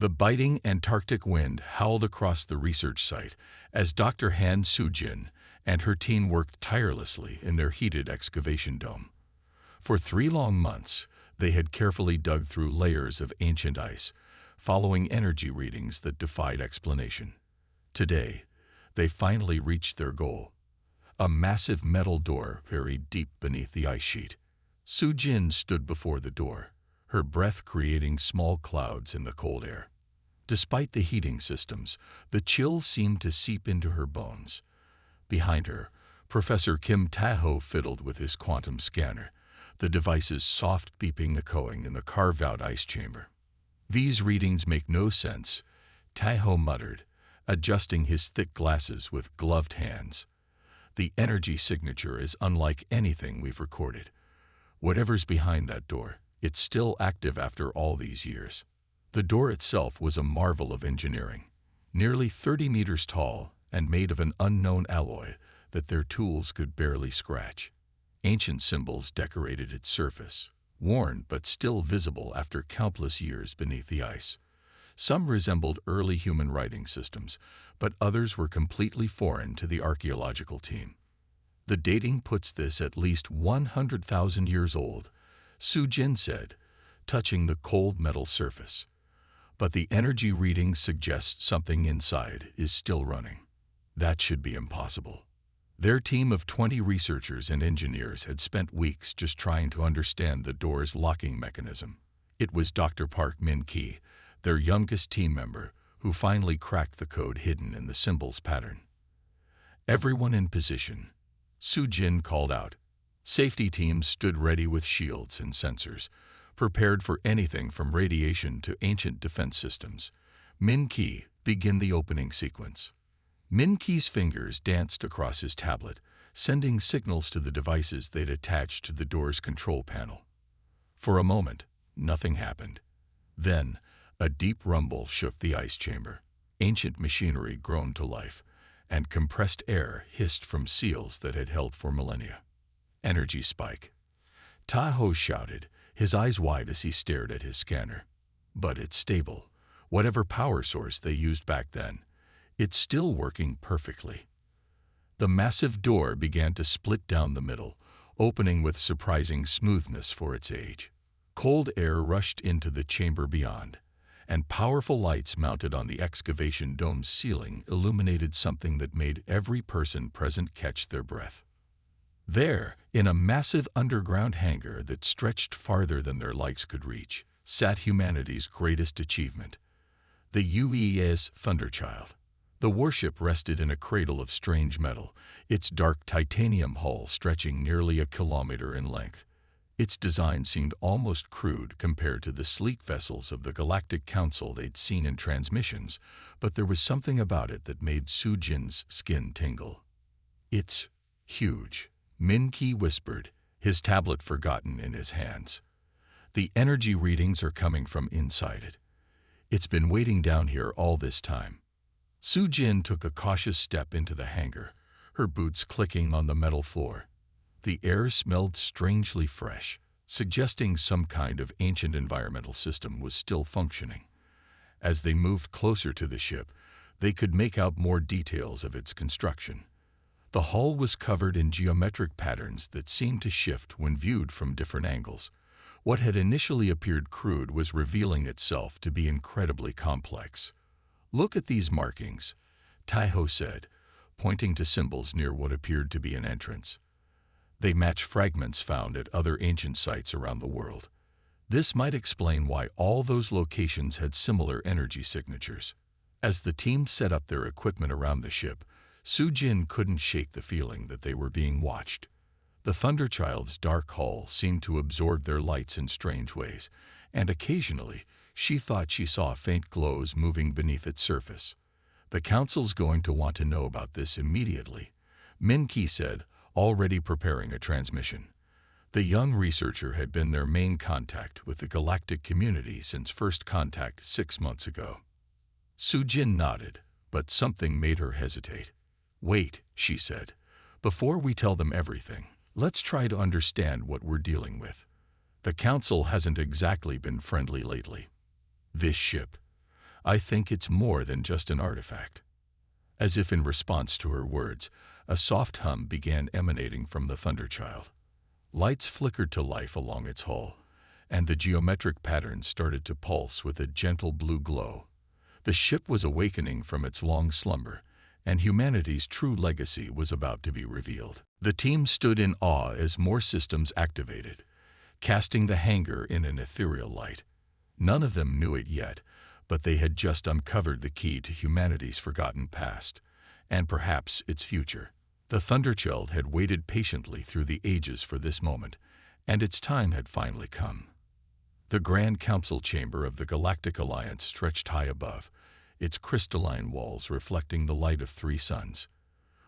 The biting Antarctic wind howled across the research site as Dr. Han Soo-jin and her team worked tirelessly in their heated excavation dome. For 3 long months, they had carefully dug through layers of ancient ice, following energy readings that defied explanation. Today, they finally reached their goal: a massive metal door buried deep beneath the ice sheet. Soo-jin stood before the door, her breath creating small clouds in the cold air. Despite the heating systems, the chill seemed to seep into her bones. Behind her, Professor Kim Tae-ho fiddled with his quantum scanner, the device's soft beeping echoing in the carved-out ice chamber. "These readings make no sense," Tae-ho muttered, adjusting his thick glasses with gloved hands. "The energy signature is unlike anything we've recorded. Whatever's behind that door, it's still active after all these years." The door itself was a marvel of engineering, nearly 30 meters tall and made of an unknown alloy that their tools could barely scratch. Ancient symbols decorated its surface, worn but still visible after countless years beneath the ice. Some resembled early human writing systems, but others were completely foreign to the archaeological team. "The dating puts this at least 100,000 years old," Soo-jin said, touching the cold metal surface. "But the energy reading suggests something inside is still running. That should be impossible." Their team of 20 researchers and engineers had spent weeks just trying to understand the door's locking mechanism. It was Dr. Park Min-ki, their youngest team member, who finally cracked the code hidden in the symbol's pattern. "Everyone in position," Soo-jin called out. Safety teams stood ready with shields and sensors, prepared for anything from radiation to ancient defense systems. "Min-ki, begin the opening sequence." Min-ki's fingers danced across his tablet, sending signals to the devices they'd attached to the door's control panel. For a moment, nothing happened. Then, a deep rumble shook the ice chamber. Ancient machinery groaned to life, and compressed air hissed from seals that had held for millennia. "Energy spike," Tae-ho shouted, his eyes wide as he stared at his scanner. "But it's stable. Whatever power source they used back then, it's still working perfectly." The massive door began to split down the middle, opening with surprising smoothness for its age. Cold air rushed into the chamber beyond, and powerful lights mounted on the excavation dome's ceiling illuminated something that made every person present catch their breath. There, in a massive underground hangar that stretched farther than their legs could reach, sat humanity's greatest achievement, the UES Thunderchild. The warship rested in a cradle of strange metal, its dark titanium hull stretching nearly a kilometer in length. Its design seemed almost crude compared to the sleek vessels of the Galactic Council they'd seen in transmissions, but there was something about it that made Soo-jin's skin tingle. "It's huge," Min-ki whispered, his tablet forgotten in his hands. "The energy readings are coming from inside it. It's been waiting down here all this time." Soo-jin took a cautious step into the hangar, her boots clicking on the metal floor. The air smelled strangely fresh, suggesting some kind of ancient environmental system was still functioning. As they moved closer to the ship, they could make out more details of its construction. The hull was covered in geometric patterns that seemed to shift when viewed from different angles. What had initially appeared crude was revealing itself to be incredibly complex. "Look at these markings," Tae-ho said, pointing to symbols near what appeared to be an entrance. "They match fragments found at other ancient sites around the world. This might explain why all those locations had similar energy signatures." As the team set up their equipment around the ship, Soo-jin couldn't shake the feeling that they were being watched. The Thunderchild's dark hull seemed to absorb their lights in strange ways, and occasionally she thought she saw faint glows moving beneath its surface. "The Council's going to want to know about this immediately," Min-ki said, already preparing a transmission. The young researcher had been their main contact with the galactic community since first contact 6 months ago. Soo-jin nodded, but something made her hesitate. "Wait," she said. "Before we tell them everything, let's try to understand what we're dealing with. The Council hasn't exactly been friendly lately." "This ship," I think it's more than just an artifact." As if in response to her words, a soft hum began emanating from the Thunderchild. Lights flickered to life along its hull, and the geometric patterns started to pulse with a gentle blue glow. The ship was awakening from its long slumber, and humanity's true legacy was about to be revealed. The team stood in awe as more systems activated, casting the hangar in an ethereal light. None of them knew it yet, but they had just uncovered the key to humanity's forgotten past, and perhaps its future. The Thunderchild had waited patiently through the ages for this moment, and its time had finally come. The Grand Council chamber of the Galactic Alliance stretched high above, its crystalline walls reflecting the light of 3 suns.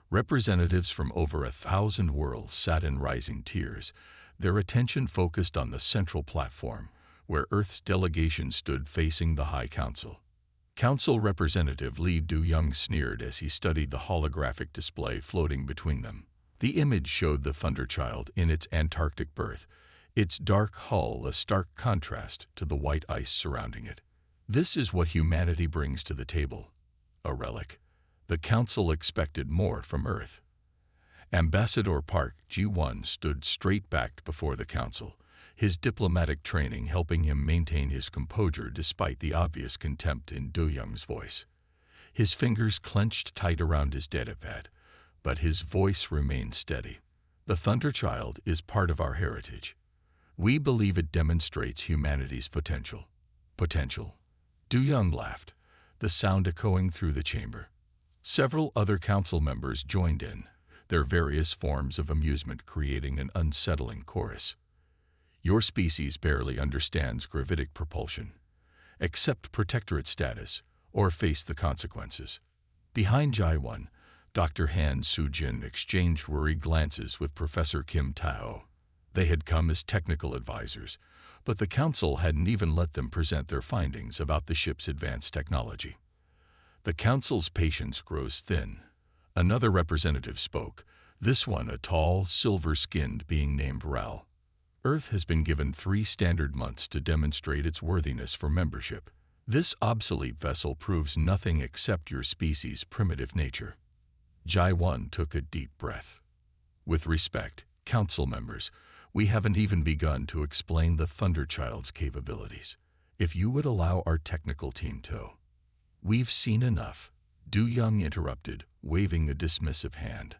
Representatives from over 1,000 worlds sat in rising tiers, their attention focused on the central platform, where Earth's delegation stood facing the High Council. Council Representative Lee Do-young sneered as he studied the holographic display floating between them. The image showed the Thunderchild in its Antarctic berth, its dark hull a stark contrast to the white ice surrounding it. This is what humanity brings to the table, a relic. The Council expected more from Earth. Ambassador Park Ji-won stood straight-backed before the Council, his diplomatic training helping him maintain his composure despite the obvious contempt in Do-young's voice. His fingers clenched tight around his datapad, but his voice remained steady. The Thunderchild is part of our heritage. We believe it demonstrates humanity's potential. Potential. Do-young laughed, the sound echoing through the chamber. Several other council members joined in, their various forms of amusement creating an unsettling chorus. Your species barely understands gravitic propulsion. Accept protectorate status, or face the consequences. Behind Ji-won, Dr. Han Soo-jin exchanged worried glances with Professor Kim Tao. They had come as technical advisors, but the Council hadn't even let them present their findings about the ship's advanced technology. The Council's patience grows thin. Another representative spoke, this one a tall, silver-skinned being named Ral. Earth has been given 3 standard months to demonstrate its worthiness for membership. This obsolete vessel proves nothing except your species' primitive nature. Ji-won took a deep breath. With respect, Council members, we haven't even begun to explain the Thunderchild's capabilities. If you would allow our technical team to. We've seen enough, Do-young interrupted, waving a dismissive hand.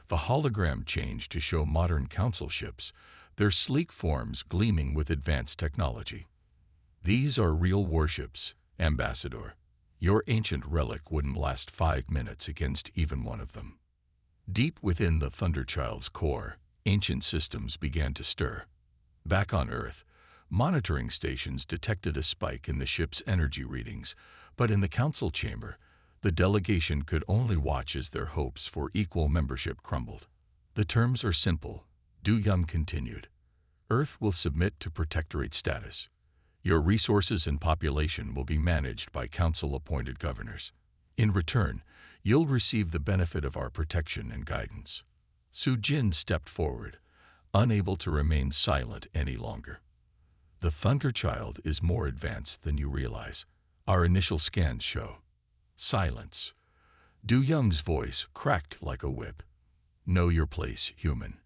The hologram changed to show modern council ships, their sleek forms gleaming with advanced technology. These are real warships, Ambassador. Your ancient relic wouldn't last 5 minutes against even one of them. Deep within the Thunderchild's core, ancient systems began to stir. Back on Earth, monitoring stations detected a spike in the ship's energy readings, but in the council chamber, the delegation could only watch as their hopes for equal membership crumbled. The terms are simple, Do-young continued. Earth will submit to protectorate status. Your resources and population will be managed by council-appointed governors. In return, you'll receive the benefit of our protection and guidance. Soo-jin stepped forward, unable to remain silent any longer. The Thunderchild is more advanced than you realize. Our initial scans show. Silence. Do-young's voice cracked like a whip. Know your place, human.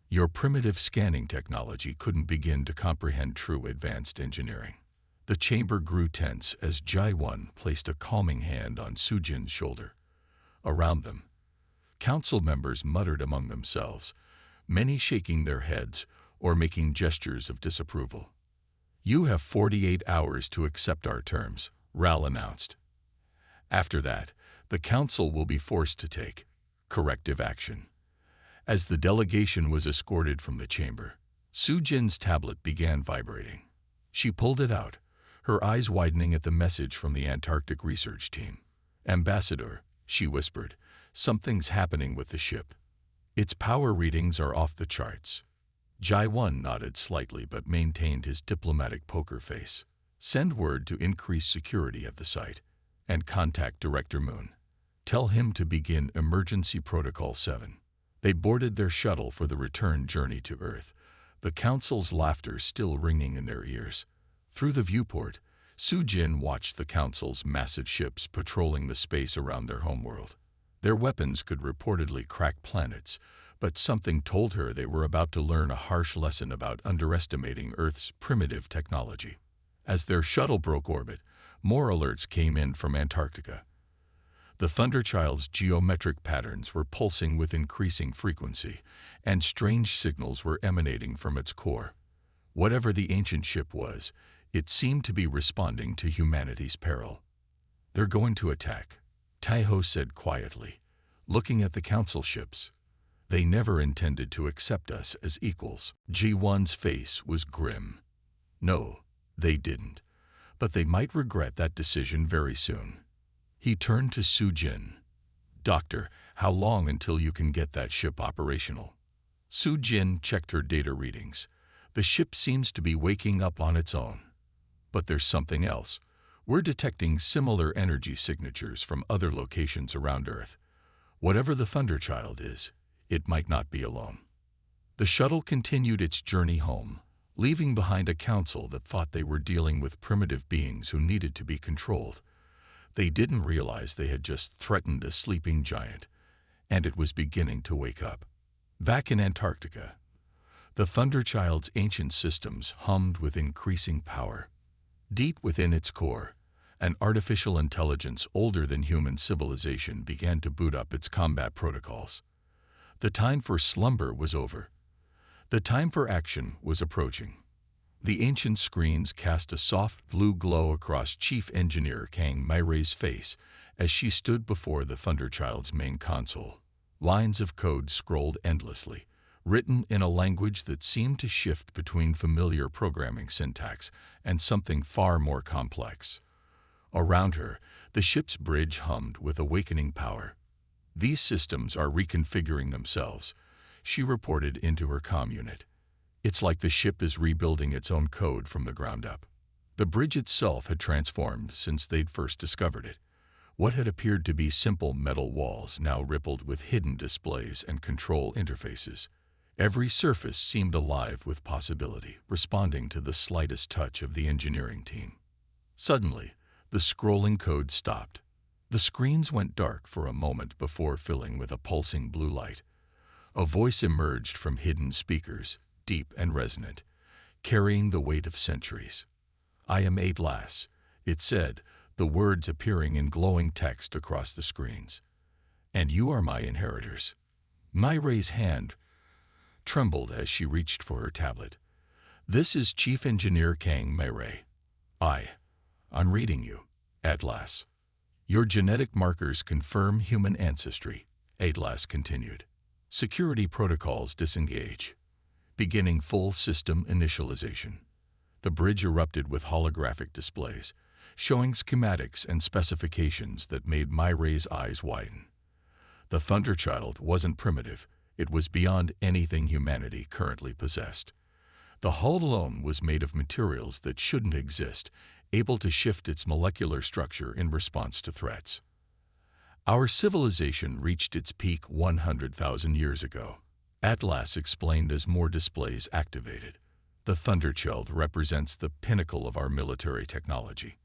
Your primitive scanning technology couldn't begin to comprehend true advanced engineering. The chamber grew tense as Ji-won placed a calming hand on Soo-jin's shoulder. Around them, council members muttered among themselves, many shaking their heads or making gestures of disapproval. You have 48 hours to accept our terms, Ral announced. After that, the council will be forced to take corrective action. As the delegation was escorted from the chamber, Soo-jin's tablet began vibrating. She pulled it out, her eyes widening at the message from the Antarctic research team. Ambassador, she whispered, something's happening with the ship. Its power readings are off the charts. Ji-won nodded slightly but maintained his diplomatic poker face. Send word to increase security at the site, and contact Director Moon. Tell him to begin Emergency Protocol 7. They boarded their shuttle for the return journey to Earth, the council's laughter still ringing in their ears. Through the viewport, Sujin watched the Council's massive ships patrolling the space around their homeworld. Their weapons could reportedly crack planets, but something told her they were about to learn a harsh lesson about underestimating Earth's primitive technology. As their shuttle broke orbit, more alerts came in from Antarctica. The Thunderchild's geometric patterns were pulsing with increasing frequency, and strange signals were emanating from its core. Whatever the ancient ship was, it seemed to be responding to humanity's peril. "They're going to attack," Taiho said quietly, looking at the Council ships. "They never intended to accept us as equals." G1's face was grim. "No, they didn't. But they might regret that decision very soon." He turned to Sujin. "Doctor, how long until you can get that ship operational?" Sujin checked her data readings. "The ship seems to be waking up on its own. But there's something else. We're detecting similar energy signatures from other locations around Earth. Whatever the Thunderchild is, it might not be alone." The shuttle continued its journey home, leaving behind a council that thought they were dealing with primitive beings who needed to be controlled. They didn't realize they had just threatened a sleeping giant, and it was beginning to wake up. Back in Antarctica, the Thunderchild's ancient systems hummed with increasing power. Deep within its core, an artificial intelligence older than human civilization began to boot up its combat protocols. The time for slumber was over. The time for action was approaching. The ancient screens cast a soft blue glow across Chief Engineer Kang Mairei's face as she stood before the Thunderchild's main console. Lines of code scrolled endlessly, written in a language that seemed to shift between familiar programming syntax and something far more complex. Around her, the ship's bridge hummed with awakening power. "These systems are reconfiguring themselves," she reported into her comm unit. "It's like the ship is rebuilding its own code from the ground up." The bridge itself had transformed since they'd first discovered it. What had appeared to be simple metal walls now rippled with hidden displays and control interfaces. Every surface seemed alive with possibility, responding to the slightest touch of the engineering team. Suddenly, the scrolling code stopped. The screens went dark for a moment before filling with a pulsing blue light. A voice emerged from hidden speakers, deep and resonant, carrying the weight of centuries. "I am Atlas," it said, the words appearing in glowing text across the screens. "And you are my inheritors." Mairei's hand trembled as she reached for her tablet. "This is Chief Engineer Kang Mairei. I'm reading you, Atlas. Your genetic markers confirm human ancestry," Atlas continued. "Security protocols disengage. Beginning full system initialization." The bridge erupted with holographic displays, showing schematics and specifications that made Mairei's eyes widen. The Thunderchild wasn't primitive. It was beyond anything humanity currently possessed. The hull alone was made of materials that shouldn't exist, able to shift its molecular structure in response to threats. "Our civilization reached its peak 100,000 years ago," Atlas explained as more displays activated. "The Thunderchild represents the pinnacle of our military technology.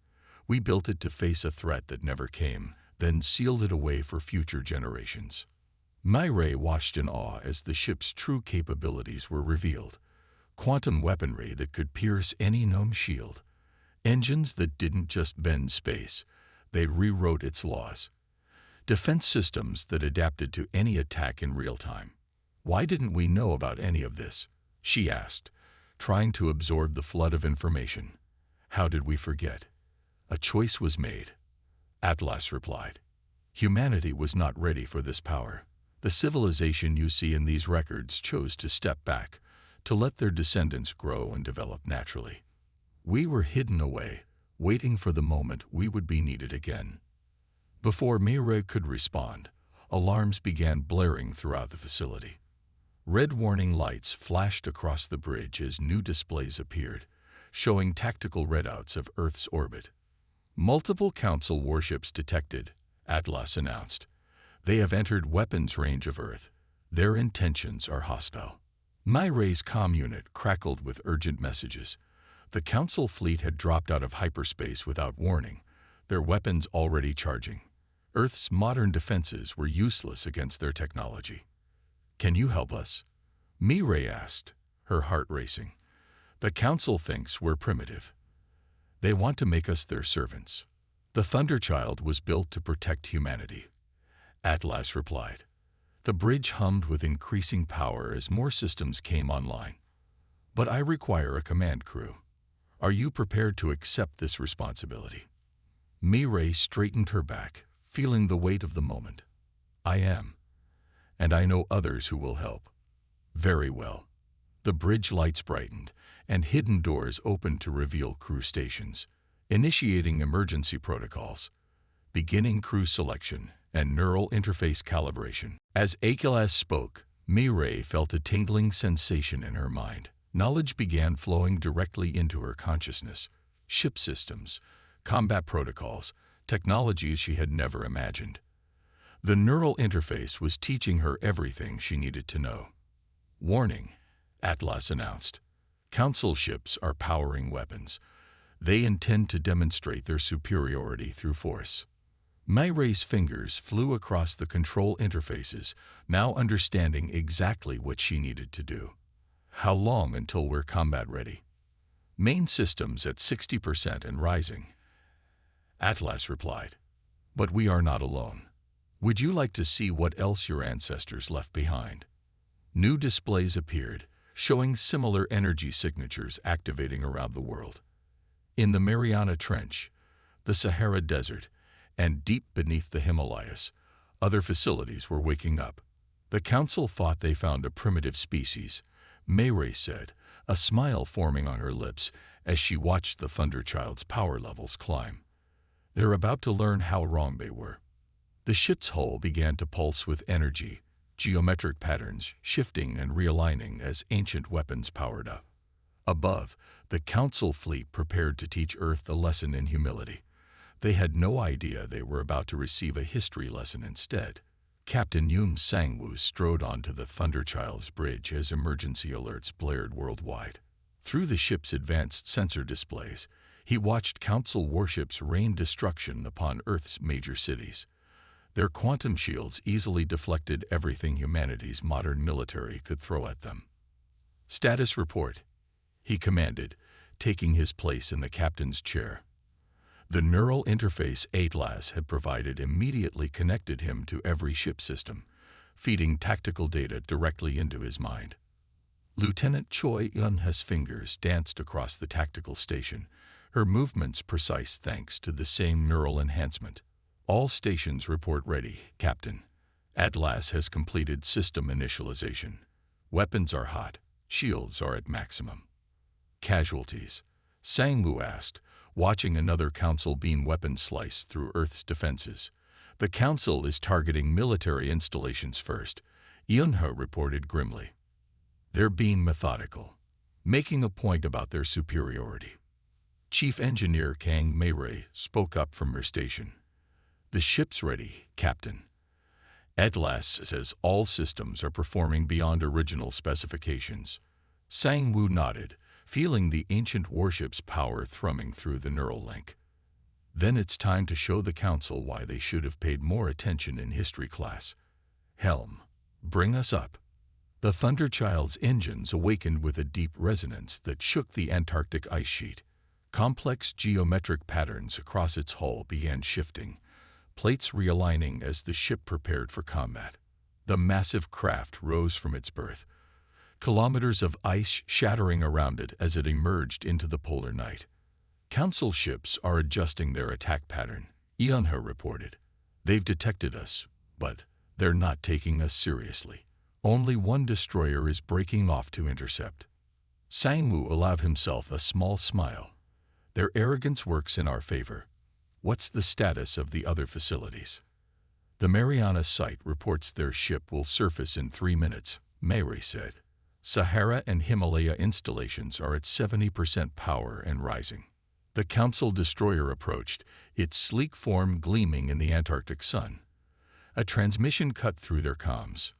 We built it to face a threat that never came, then sealed it away for future generations." Mairei watched in awe as the ship's true capabilities were revealed. Quantum weaponry that could pierce any known shield. Engines that didn't just bend space, they rewrote its laws. Defense systems that adapted to any attack in real time. "Why didn't we know about any of this?" she asked, trying to absorb the flood of information. "How did we forget?" "A choice was made," Atlas replied. "Humanity was not ready for this power. The civilization you see in these records chose to step back, to let their descendants grow and develop naturally. We were hidden away, waiting for the moment we would be needed again." Before Mairei could respond, alarms began blaring throughout the facility. Red warning lights flashed across the bridge as new displays appeared, showing tactical readouts of Earth's orbit. "Multiple Council warships detected," Atlas announced. "They have entered weapons range of Earth. Their intentions are hostile." Mairei's comm unit crackled with urgent messages. The Council fleet had dropped out of hyperspace without warning, their weapons already charging. Earth's modern defenses were useless against their technology. "Can you help us?" Mirai asked, her heart racing. "The Council thinks we're primitive. They want to make us their servants." "The Thunderchild was built to protect humanity," Atlas replied. The bridge hummed with increasing power as more systems came online. "But I require a command crew. Are you prepared to accept this responsibility?" Mirai straightened her back, feeling the weight of the moment. "I am. And I know others who will help." "Very well." The bridge lights brightened, and hidden doors opened to reveal crew stations, initiating emergency protocols, beginning crew selection, and neural interface calibration. As Atlas spoke, Mirai felt a tingling sensation in her mind. Knowledge began flowing directly into her consciousness. Ship systems, combat protocols, technologies she had never imagined. The neural interface was teaching her everything she needed to know. "Warning," Atlas announced. "Council ships are powering weapons. They intend to demonstrate their superiority through force." Mirai's fingers flew across the control interfaces, now understanding exactly what she needed to do. "How long until we're combat ready?" "Main systems at 60% and rising," Atlas replied. "But we are not alone. Would you like to see what else your ancestors left behind?" New displays appeared, showing similar energy signatures activating around the world. In the Mariana Trench, the Sahara Desert, and deep beneath the Himalayas, other facilities were waking up. "The Council thought they found a primitive species," Mirai said, a smile forming on her lips as she watched the Thunderchild's power levels climb. "They're about to learn how wrong they were." The ship's hull began to pulse with energy, geometric patterns shifting and realigning as ancient weapons powered up. Above, the Council fleet prepared to teach Earth a lesson in humility. They had no idea they were about to receive a history lesson instead. Captain Yun Sangwoo strode onto the Thunderchild's bridge as emergency alerts blared worldwide. Through the ship's advanced sensor displays, he watched Council warships rain destruction upon Earth's major cities. Their quantum shields easily deflected everything humanity's modern military could throw at them. "Status report," he commanded, taking his place in the captain's chair. The neural interface Atlas had provided immediately connected him to every ship system, feeding tactical data directly into his mind. Lieutenant Choi Yun-He's fingers danced across the tactical station, her movements precise thanks to the same neural enhancement. "All stations report ready, Captain. Atlas has completed system initialization. Weapons are hot, shields are at maximum." "Casualties?" Sangwoo asked, watching another Council beam weapon slice through Earth's defenses. "The Council is targeting military installations first," Yun-He reported grimly. "They're being methodical, making a point about their superiority." Chief Engineer Kang Mirai spoke up from her station. "The ship's ready, Captain. Atlas says all systems are performing beyond original specifications." Sangwoo nodded, feeling the ancient warship's power thrumming through the neural link. "Then it's time to show the Council why they should have paid more attention in history class. Helm, bring us up." The Thunderchild's engines awakened with a deep resonance that shook the Antarctic ice sheet. Complex geometric patterns across its hull began shifting, plates realigning as the ship prepared for combat. The massive craft rose from its berth, kilometers of ice shattering around it as it emerged into the polar night. "Council ships are adjusting their attack pattern," Yun-He reported. "They've detected us, but they're not taking us seriously. Only one destroyer is breaking off to intercept." Sangwoo allowed himself a small smile. "Their arrogance works in our favor. What's the status of the other facilities?" "The Mariana site reports their ship will surface in 3 minutes," Mirai said. "Sahara and Himalaya installations are at 70% power and rising." The Council destroyer approached, its sleek form gleaming in the Antarctic sun. A transmission cut through their comms.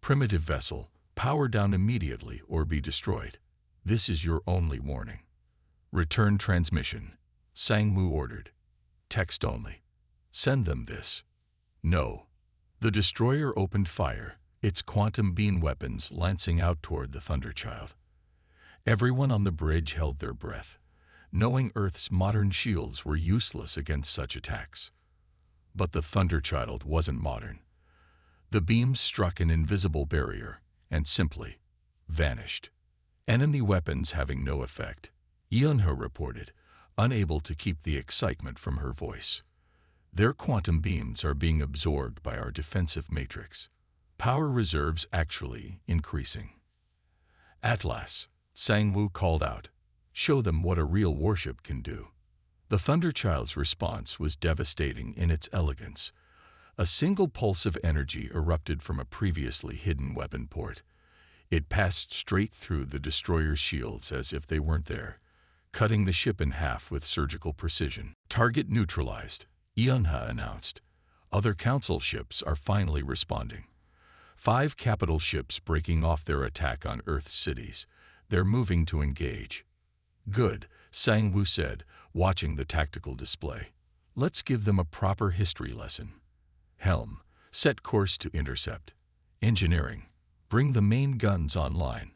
"Primitive vessel, power down immediately or be destroyed. This is your only warning." Return transmission. Sang-woo ordered. Text only. Send them this. No. The destroyer opened fire, its quantum beam weapons lancing out toward the Thunderchild. Everyone on the bridge held their breath, knowing Earth's modern shields were useless against such attacks. But the Thunderchild wasn't modern. The beams struck an invisible barrier and simply vanished. Enemy weapons having no effect, Eun-ho reported, unable to keep the excitement from her voice. Their quantum beams are being absorbed by our defensive matrix. Power reserves actually increasing. Atlas, Sang-woo called out. Show them what a real warship can do. The Thunderchild's response was devastating in its elegance. A single pulse of energy erupted from a previously hidden weapon port. It passed straight through the destroyer's shields as if they weren't there, cutting the ship in half with surgical precision. Target neutralized, Eun-ho announced. Other council ships are finally responding. 5 capital ships breaking off their attack on Earth's cities. They're moving to engage. Good, Sang-woo said, watching the tactical display. Let's give them a proper history lesson. Helm, set course to intercept. Engineering, bring the main guns online.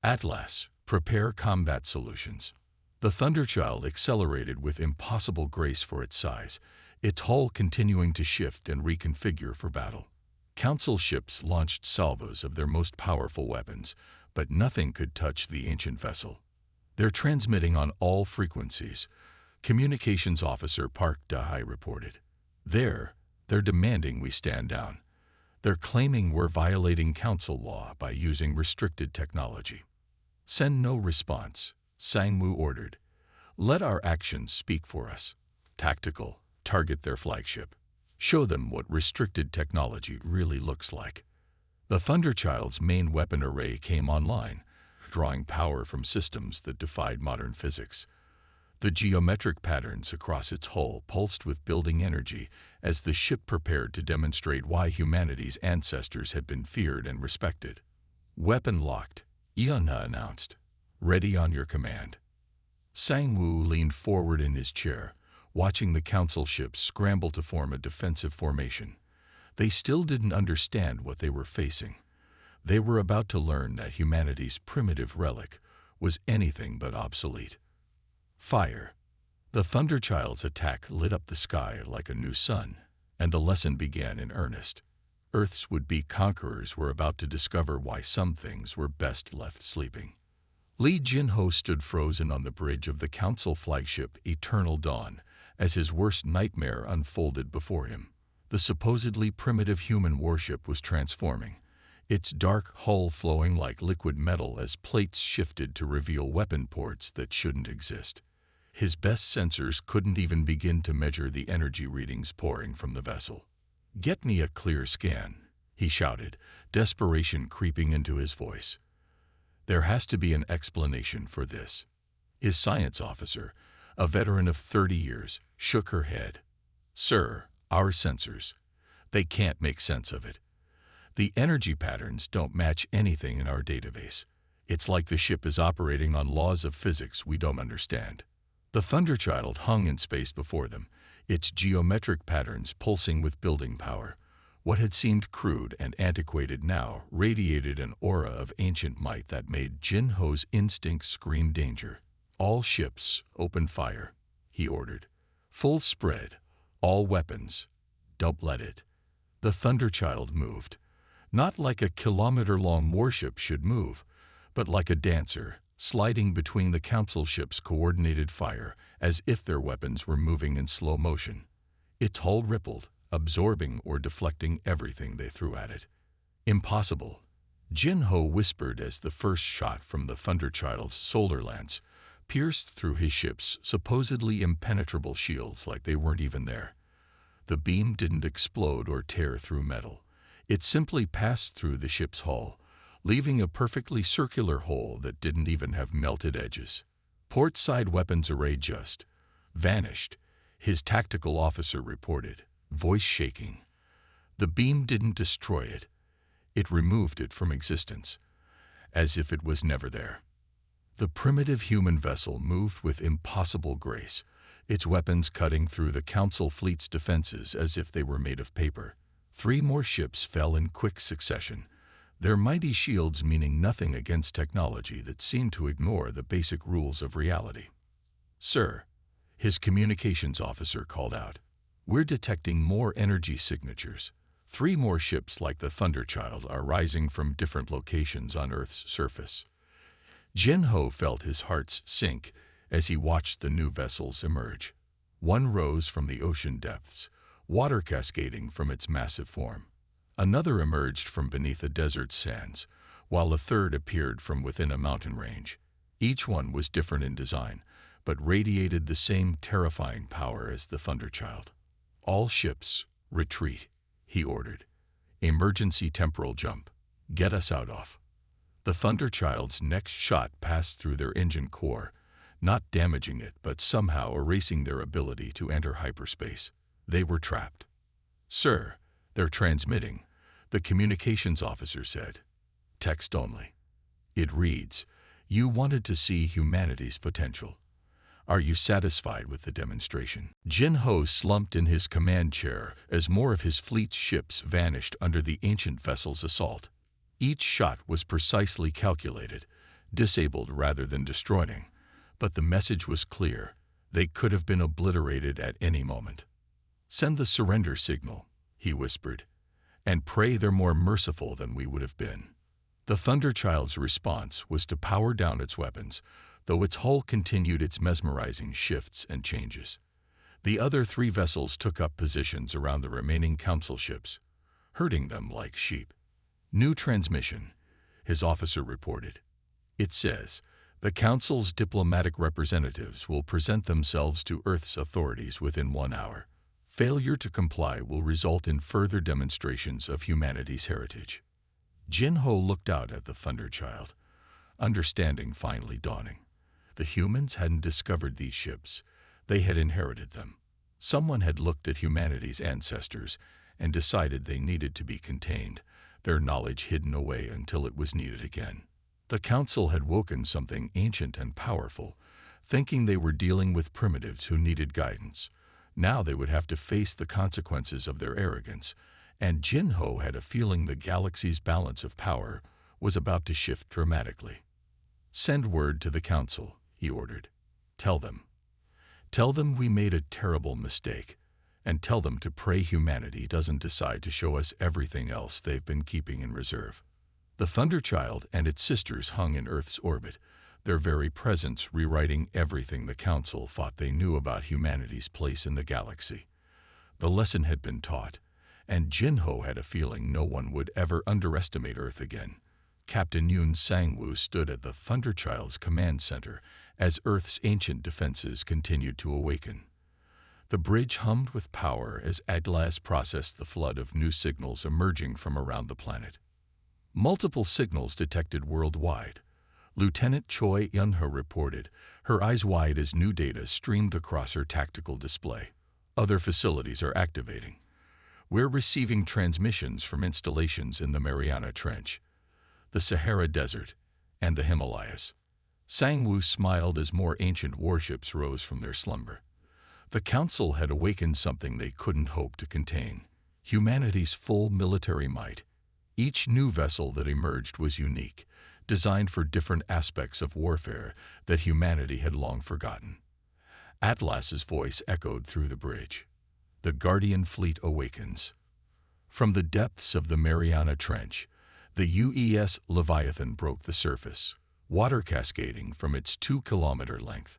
Atlas, prepare combat solutions. The Thunderchild accelerated with impossible grace for its size, its hull continuing to shift and reconfigure for battle. Council ships launched salvos of their most powerful weapons, but nothing could touch the ancient vessel. They're transmitting on all frequencies, Communications Officer Park Da-hai reported. They're demanding we stand down. They're claiming we're violating council law by using restricted technology. Send no response, Sang-woo ordered. Let our actions speak for us. Tactical, target their flagship. Show them what restricted technology really looks like. The Thunderchild's main weapon array came online, drawing power from systems that defied modern physics. The geometric patterns across its hull pulsed with building energy as the ship prepared to demonstrate why humanity's ancestors had been feared and respected. Weapon locked, Eun-ho announced. Ready on your command. Sang-woo leaned forward in his chair, watching the council ships scramble to form a defensive formation. They still didn't understand what they were facing. They were about to learn that humanity's primitive relic was anything but obsolete. Fire. The Thunderchild's attack lit up the sky like a new sun, and the lesson began in earnest. Earth's would-be conquerors were about to discover why some things were best left sleeping. Lee Jin-ho stood frozen on the bridge of the council flagship Eternal Dawn as his worst nightmare unfolded before him. The supposedly primitive human warship was transforming, its dark hull flowing like liquid metal as plates shifted to reveal weapon ports that shouldn't exist. His best sensors couldn't even begin to measure the energy readings pouring from the vessel. "Get me a clear scan," he shouted, desperation creeping into his voice. There has to be an explanation for this. His science officer, a veteran of 30 years, shook her head. "Sir, our sensors, they can't make sense of it. The energy patterns don't match anything in our database. It's like the ship is operating on laws of physics we don't understand." The Thunderchild hung in space before them, its geometric patterns pulsing with building power. What had seemed crude and antiquated now radiated an aura of ancient might that made Jin-ho's instincts scream danger. "All ships, open fire," he ordered. "Full spread, all weapons. Don't let it." The Thunderchild moved. Not like a kilometer-long warship should move, but like a dancer, sliding between the council ships' coordinated fire as if their weapons were moving in slow motion. Its hull rippled, absorbing or deflecting everything they threw at it. "Impossible," Jin-ho whispered as the first shot from the Thunderchild's solar lance pierced through his ship's supposedly impenetrable shields like they weren't even there. The beam didn't explode or tear through metal. It simply passed through the ship's hull, leaving a perfectly circular hole that didn't even have melted edges. "Port side weapons array just vanished," his tactical officer reported, voice shaking. "The beam didn't destroy it. It removed it from existence, as if it was never there." The primitive human vessel moved with impossible grace, its weapons cutting through the Council fleet's defenses as if they were made of paper. 3 more ships fell in quick succession, their mighty shields meaning nothing against technology that seemed to ignore the basic rules of reality. "Sir," his communications officer called out, "we're detecting more energy signatures. 3 more ships like the Thunderchild are rising from different locations on Earth's surface." Jin-Ho felt his heart sink as he watched the new vessels emerge. One rose from the ocean depths, water cascading from its massive form. Another emerged from beneath the desert sands, while a third appeared from within a mountain range. Each one was different in design, but radiated the same terrifying power as the Thunderchild. "All ships, retreat," he ordered. "Emergency temporal jump. Get us out of." The Thunderchild's next shot passed through their engine core, not damaging it but somehow erasing their ability to enter hyperspace. They were trapped. "Sir, they're transmitting," the communications officer said. "Text only. It reads, 'You wanted to see humanity's potential. Are you satisfied with the demonstration?'" Jin-Ho slumped in his command chair as more of his fleet's ships vanished under the ancient vessel's assault. Each shot was precisely calculated, disabled rather than destroying, but the message was clear. They could have been obliterated at any moment. "Send the surrender signal," he whispered, "and pray they're more merciful than we would have been." The Thunderchild's response was to power down its weapons, though its hull continued its mesmerizing shifts and changes. The other 3 vessels took up positions around the remaining Council ships, herding them like sheep. "New transmission," his officer reported. It says, "The Council's diplomatic representatives will present themselves to Earth's authorities within 1 hour. Failure to comply will result in further demonstrations of humanity's heritage." Jin-Ho looked out at the Thunderchild, understanding finally dawning. The humans hadn't discovered these ships. They had inherited them. Someone had looked at humanity's ancestors and decided they needed to be contained, their knowledge hidden away until it was needed again. The Council had woken something ancient and powerful, thinking they were dealing with primitives who needed guidance. Now they would have to face the consequences of their arrogance, and Jin-Ho had a feeling the galaxy's balance of power was about to shift dramatically. "Send word to the Council," he ordered. Tell them we made a terrible mistake, and tell them to pray humanity doesn't decide to show us everything else they've been keeping in reserve." The Thunderchild and its sisters hung in Earth's orbit, their very presence rewriting everything the Council thought they knew about humanity's place in the galaxy. The lesson had been taught, and Jin-Ho had a feeling no one would ever underestimate Earth again. Captain Yoon Sang-woo stood at the Thunderchild's command center as Earth's ancient defenses continued to awaken. The bridge hummed with power as Atlas processed the flood of new signals emerging from around the planet. Multiple signals detected worldwide. Lieutenant Choi Yun-ho reported, her eyes wide as new data streamed across her tactical display. "Other facilities are activating. We're receiving transmissions from installations in the Mariana Trench, the Sahara Desert, and the Himalayas." Sang-woo smiled as more ancient warships rose from their slumber. The Council had awakened something they couldn't hope to contain: humanity's full military might. Each new vessel that emerged was unique, designed for different aspects of warfare that humanity had long forgotten. Atlas's voice echoed through the bridge. "The Guardian Fleet awakens." From the depths of the Mariana Trench, the UES Leviathan broke the surface, water cascading from its 2-kilometer length.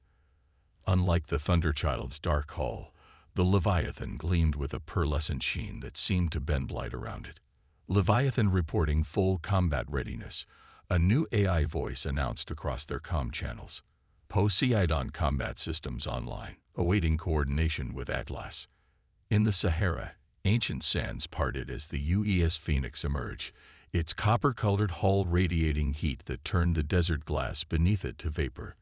Unlike the Thunderchild's dark hull, the Leviathan gleamed with a pearlescent sheen that seemed to bend light around it. "Leviathan reporting full combat readiness," a new AI voice announced across their comm channels. "Poseidon combat systems online, awaiting coordination with Atlas." In the Sahara, ancient sands parted as the UES Phoenix emerged, its copper-colored hull radiating heat that turned the desert glass beneath it to vapor.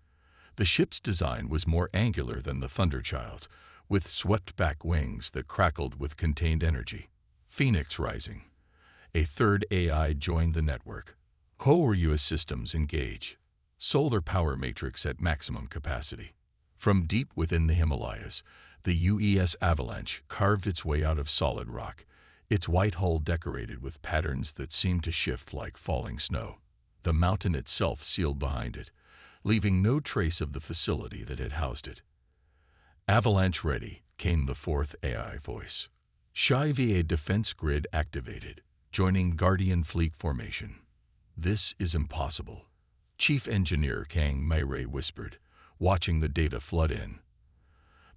The ship's design was more angular than the Thunderchild's, with swept-back wings that crackled with contained energy. Phoenix rising. A third AI joined the network. "Ho-Ryu's systems engage." solar power matrix at maximum capacity. From deep within the Himalayas, the UES Avalanche carved its way out of solid rock, its white hull decorated with patterns that seemed to shift like falling snow. The mountain itself sealed behind it, leaving no trace of the facility that had housed it. Avalanche ready, came the fourth AI voice. HFY defense grid activated, joining Guardian Fleet formation. This is impossible, Chief Engineer Kang Mei whispered, watching the data flood in.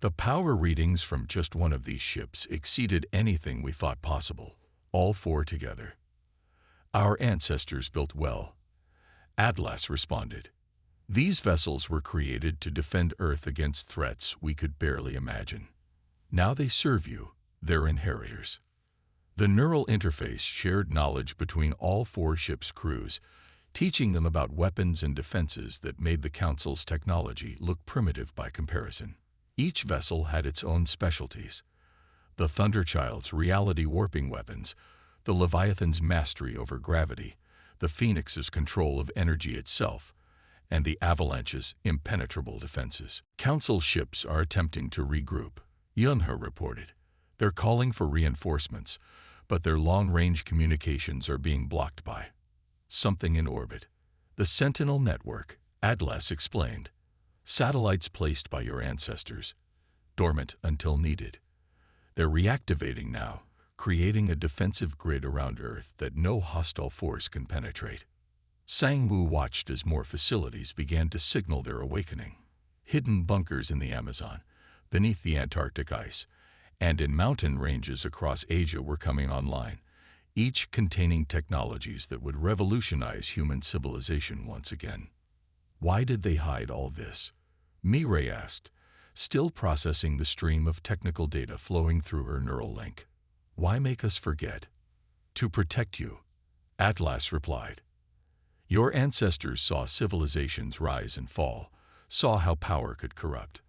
The power readings from just one of these ships exceeded anything we thought possible, all four together. Our ancestors built well, Atlas responded. These vessels were created to defend Earth against threats we could barely imagine. Now they serve you, their inheritors. The neural interface shared knowledge between all four ships' crews, teaching them about weapons and defenses that made the Council's technology look primitive by comparison. Each vessel had its own specialties. The Thunderchild's reality warping weapons, the Leviathan's mastery over gravity, the Phoenix's control of energy itself, and the Avalanche's impenetrable defenses. Council ships are attempting to regroup, Yunhe reported. They're calling for reinforcements, but their long-range communications are being blocked by something in orbit. The Sentinel Network, Atlas explained. Satellites placed by your ancestors, dormant until needed. They're reactivating now, creating a defensive grid around Earth that no hostile force can penetrate. Sang-Woo watched as more facilities began to signal their awakening. Hidden bunkers in the Amazon, beneath the Antarctic ice, and in mountain ranges across Asia were coming online, each containing technologies that would revolutionize human civilization once again. Why did they hide all this? Mireille asked, still processing the stream of technical data flowing through her neural link. Why make us forget? To protect you, Atlas replied. Your ancestors saw civilizations rise and fall, saw how power could corrupt.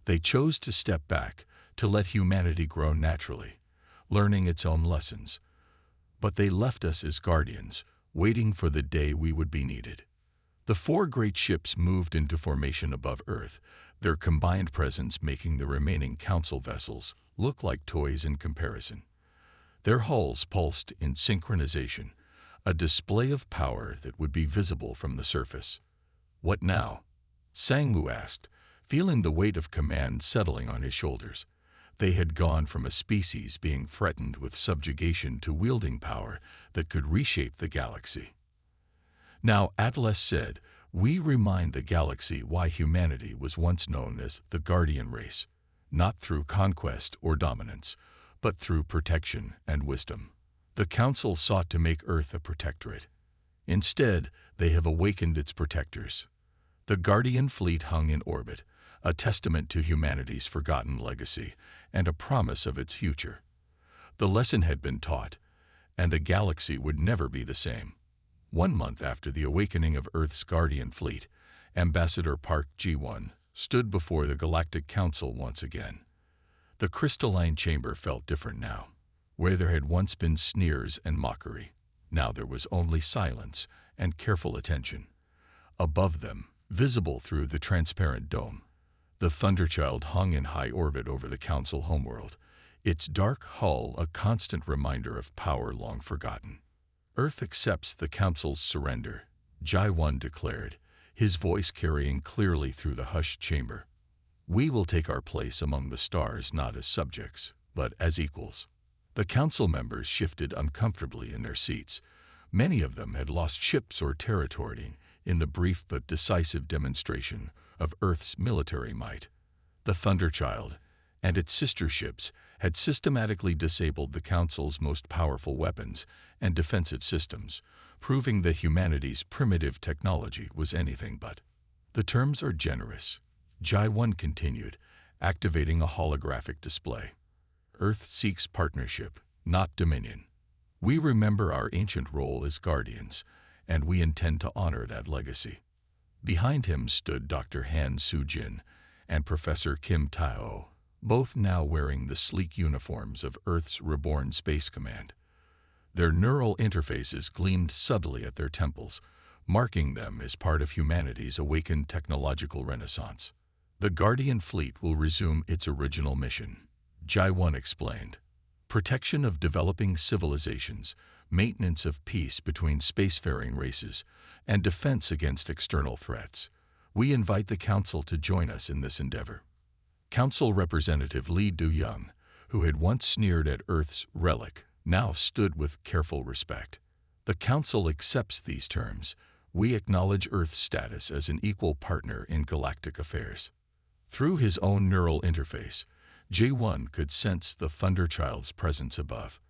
They chose to step back, to let humanity grow naturally, learning its own lessons. But they left us as guardians, waiting for the day we would be needed. The four great ships moved into formation above Earth, their combined presence making the remaining Council vessels look like toys in comparison. Their hulls pulsed in synchronization, a display of power that would be visible from the surface. What now? Sang-Woo asked, feeling the weight of command settling on his shoulders. They had gone from a species being threatened with subjugation to wielding power that could reshape the galaxy. Now, Atlas said, we remind the galaxy why humanity was once known as the Guardian race, not through conquest or dominance, but through protection and wisdom. The Council sought to make Earth a protectorate. Instead, they have awakened its protectors. The Guardian fleet hung in orbit, a testament to humanity's forgotten legacy and a promise of its future. The lesson had been taught, and the galaxy would never be the same. 1 month after the awakening of Earth's Guardian fleet, Ambassador Park Ji-won stood before the Galactic Council once again. The crystalline chamber felt different now. Where there had once been sneers and mockery, now there was only silence and careful attention. Above them, visible through the transparent dome, the Thunderchild hung in high orbit over the Council homeworld, its dark hull a constant reminder of power long forgotten. Earth accepts the Council's surrender, Ji-won declared, his voice carrying clearly through the hushed chamber. We will take our place among the stars not as subjects, but as equals. The Council members shifted uncomfortably in their seats. Many of them had lost ships or territory in the brief but decisive demonstration of Earth's military might. The Thunderchild and its sister ships had systematically disabled the Council's most powerful weapons and defensive systems, proving that humanity's primitive technology was anything but. The terms are generous, Ji-won continued, activating a holographic display. Earth seeks partnership, not dominion. We remember our ancient role as guardians, and we intend to honor that legacy. Behind him stood Dr. Han Soo-jin and Professor Kim Tae-ho, both now wearing the sleek uniforms of Earth's reborn Space Command. Their neural interfaces gleamed subtly at their temples, marking them as part of humanity's awakened technological renaissance. The Guardian fleet will resume its original mission, Jai-1 explained. Protection of developing civilizations, maintenance of peace between spacefaring races, and defense against external threats. We invite the Council to join us in this endeavor. Council Representative Lee Do-young, who had once sneered at Earth's relic, now stood with careful respect. The Council accepts these terms. We acknowledge Earth's status as an equal partner in galactic affairs. Through his own neural interface, J1 could sense the Thunderchild's presence above.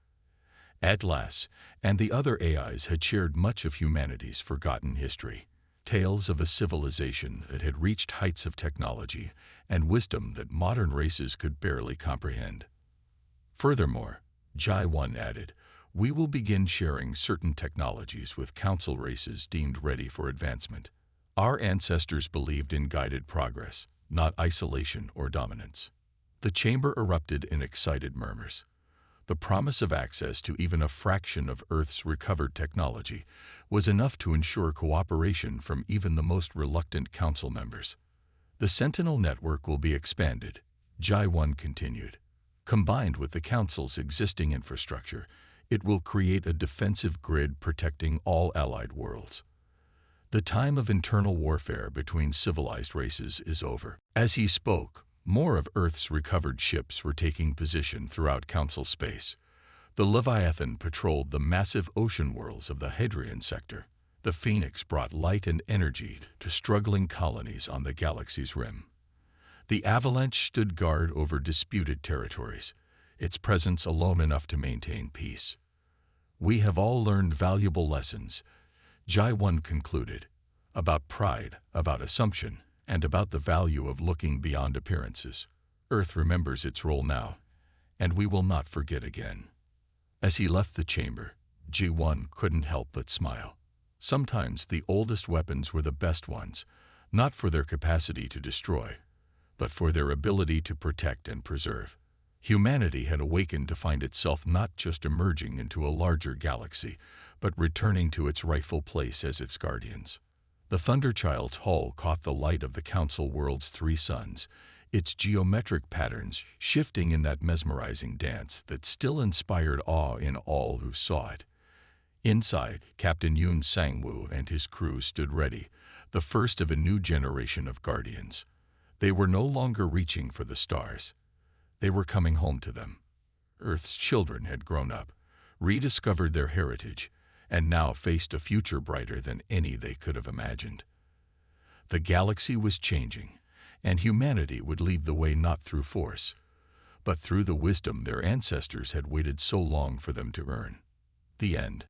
Atlas and the other AIs had shared much of humanity's forgotten history, tales of a civilization that had reached heights of technology and wisdom that modern races could barely comprehend. Furthermore, Jai-1 added, we will begin sharing certain technologies with Council races deemed ready for advancement. Our ancestors believed in guided progress, not isolation or dominance. The chamber erupted in excited murmurs. The promise of access to even a fraction of Earth's recovered technology was enough to ensure cooperation from even the most reluctant Council members. The Sentinel network will be expanded, Jai-1 continued. Combined with the Council's existing infrastructure, it will create a defensive grid protecting all allied worlds. The time of internal warfare between civilized races is over. As he spoke, more of Earth's recovered ships were taking position throughout Council space. The Leviathan patrolled the massive ocean worlds of the Hadrian sector. The Phoenix brought light and energy to struggling colonies on the galaxy's rim. The Avalanche stood guard over disputed territories, its presence alone enough to maintain peace. We have all learned valuable lessons, Jai-1 concluded, about pride, about assumption, and about the value of looking beyond appearances. Earth remembers its role now, and we will not forget again. As he left the chamber, Jai-1 couldn't help but smile. Sometimes the oldest weapons were the best ones, not for their capacity to destroy, but for their ability to protect and preserve. Humanity had awakened to find itself not just emerging into a larger galaxy, but returning to its rightful place as its guardians. The Thunderchild's hull caught the light of the Council world's three suns, its geometric patterns shifting in that mesmerizing dance that still inspired awe in all who saw it. Inside, Captain Yoon Sang-woo and his crew stood ready, the first of a new generation of guardians. They were no longer reaching for the stars. They were coming home to them. Earth's children had grown up, rediscovered their heritage, and now faced a future brighter than any they could have imagined. The galaxy was changing, and humanity would lead the way not through force, but through the wisdom their ancestors had waited so long for them to earn. The end.